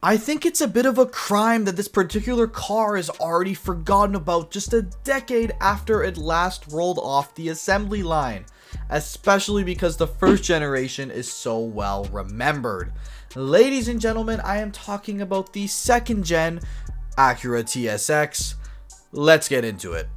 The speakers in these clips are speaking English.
I think it's a bit of a crime that this particular car is already forgotten about just a decade after it last rolled off the assembly line, especially because the first generation is so well remembered. Ladies and gentlemen, I am talking about the second gen Acura TSX. Let's get into it.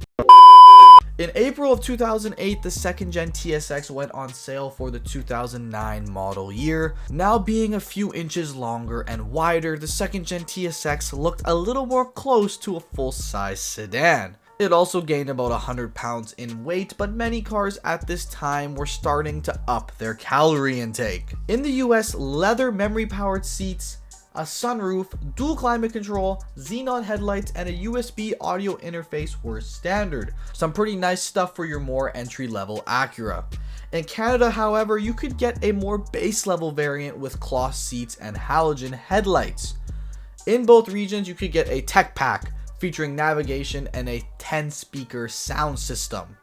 In April of 2008, the second gen TSX went on sale for the 2009 model year. Now being a few inches longer and wider, the second gen TSX looked a little more close to a full-size sedan. It also gained about 100 pounds in weight, but many cars at this time were starting to up their calorie intake. In the US, leather memory-powered seats, a sunroof, dual climate control, xenon headlights, and a USB audio interface were standard. Some pretty nice stuff for your more entry-level Acura. In Canada, however, you could get a more base-level variant with cloth seats and halogen headlights. In both regions, you could get a tech pack featuring navigation and a 10-speaker sound system.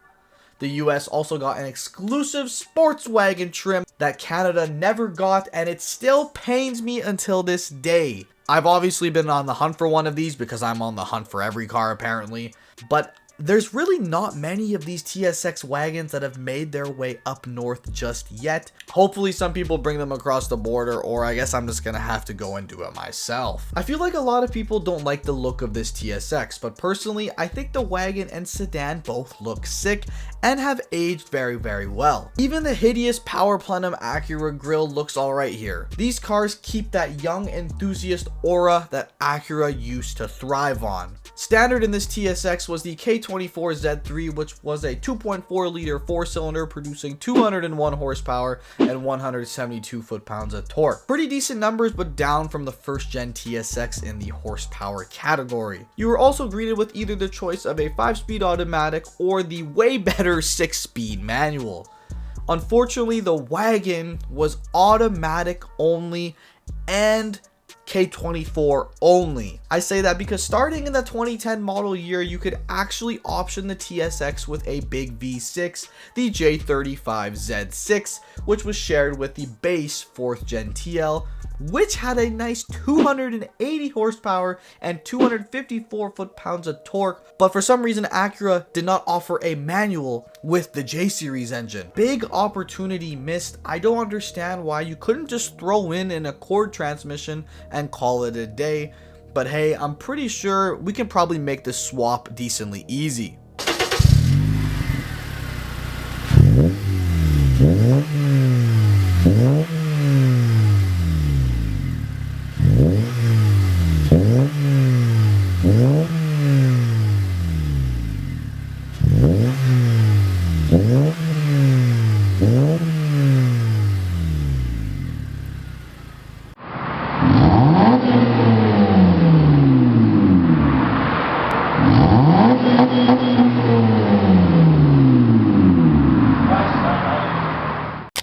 The US also got an exclusive sports wagon trim that Canada never got, and it still pains me until this day. I've obviously been on the hunt for one of these because I'm on the hunt for every car apparently, but there's really not many of these TSX wagons that have made their way up north just yet. Hopefully some people bring them across the border, or I guess I'm just gonna have to go and do it myself. I feel like a lot of people don't like the look of this TSX, but personally I think the wagon and sedan both look sick and have aged very well. Even the hideous power plenum Acura grille looks alright here. These cars keep that young enthusiast aura that Acura used to thrive on. Standard in this TSX was the K24Z3, which was a 2.4 liter 4-cylinder producing 201 horsepower and 172 foot-pounds of torque. Pretty decent numbers, but down from the first gen TSX in the horsepower category. You were also greeted with either the choice of a 5-speed automatic or the way better 6-speed manual. Unfortunately, the wagon was automatic only and K24 only. I say that because starting in the 2010 model year, you could actually option the TSX with a big V6, the J35Z6, which was shared with the base 4th gen TL, which had a nice 280 horsepower and 254 foot-pounds of torque, but for some reason Acura did not offer a manual with the J series engine. Big opportunity missed. I don't understand why you couldn't just throw in an Accord transmission and call it a day, but hey, I'm pretty sure we can probably make the swap decently easy.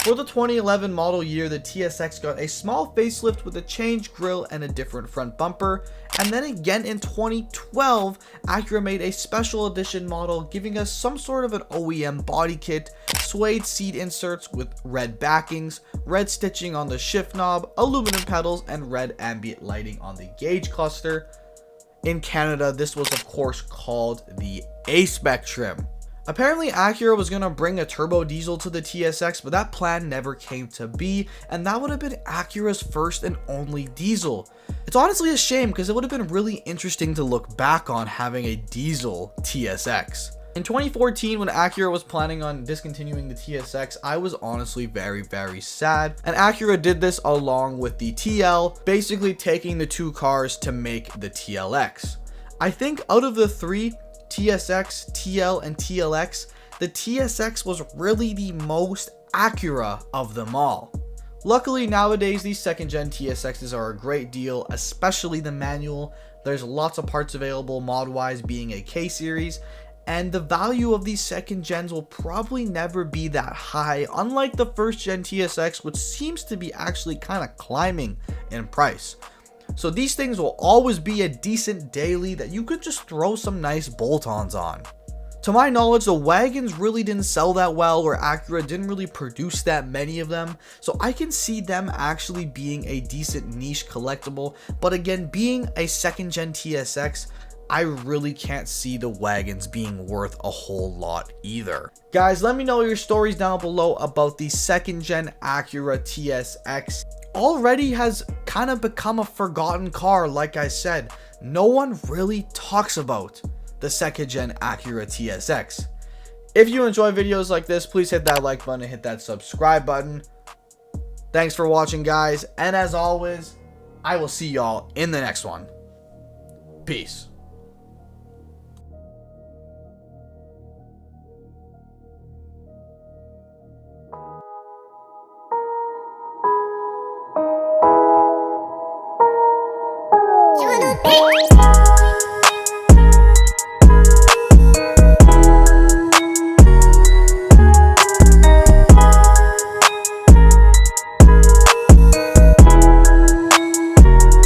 For the 2011 model year, the TSX got a small facelift with a changed grille and a different front bumper, and then again in 2012, Acura made a special edition model giving us some sort of an OEM body kit, suede seat inserts with red backings, red stitching on the shift knob, aluminum pedals, and red ambient lighting on the gauge cluster. In Canada, this was of course called the A-Spec trim. Apparently Acura was going to bring a turbo diesel to the TSX, but that plan never came to be, and that would have been Acura's first and only diesel. It's honestly a shame because it would have been really interesting to look back on having a diesel TSX. In 2014, when Acura was planning on discontinuing the TSX, I was honestly very sad, and Acura did this along with the TL, basically taking the two cars to make the TLX. I think out of the three, TSX, TL, and TLX, the TSX was really the most Acura of them all. Luckily nowadays these second gen TSXs are a great deal, especially the manual. There's lots of parts available mod wise, being a K series, and the value of these second gens will probably never be that high, unlike the first gen TSX, which seems to be actually kind of climbing in price. So these things will always be a decent daily that you could just throw some nice bolt-ons on. To my knowledge, the wagons really didn't sell that well, or Acura didn't really produce that many of them, so I can see them actually being a decent niche collectible, but again, being a second gen TSX, I really can't see the wagons being worth a whole lot either. Guys, let me know your stories down below about the second gen Acura TSX. Already has kind of become a forgotten car. Like I said, no one really talks about the second gen Acura TSX. If you enjoy videos like this, please hit that like button and hit that subscribe button. Thanks for watching, guys, and as always, I will see y'all in the next one. Peace. CU2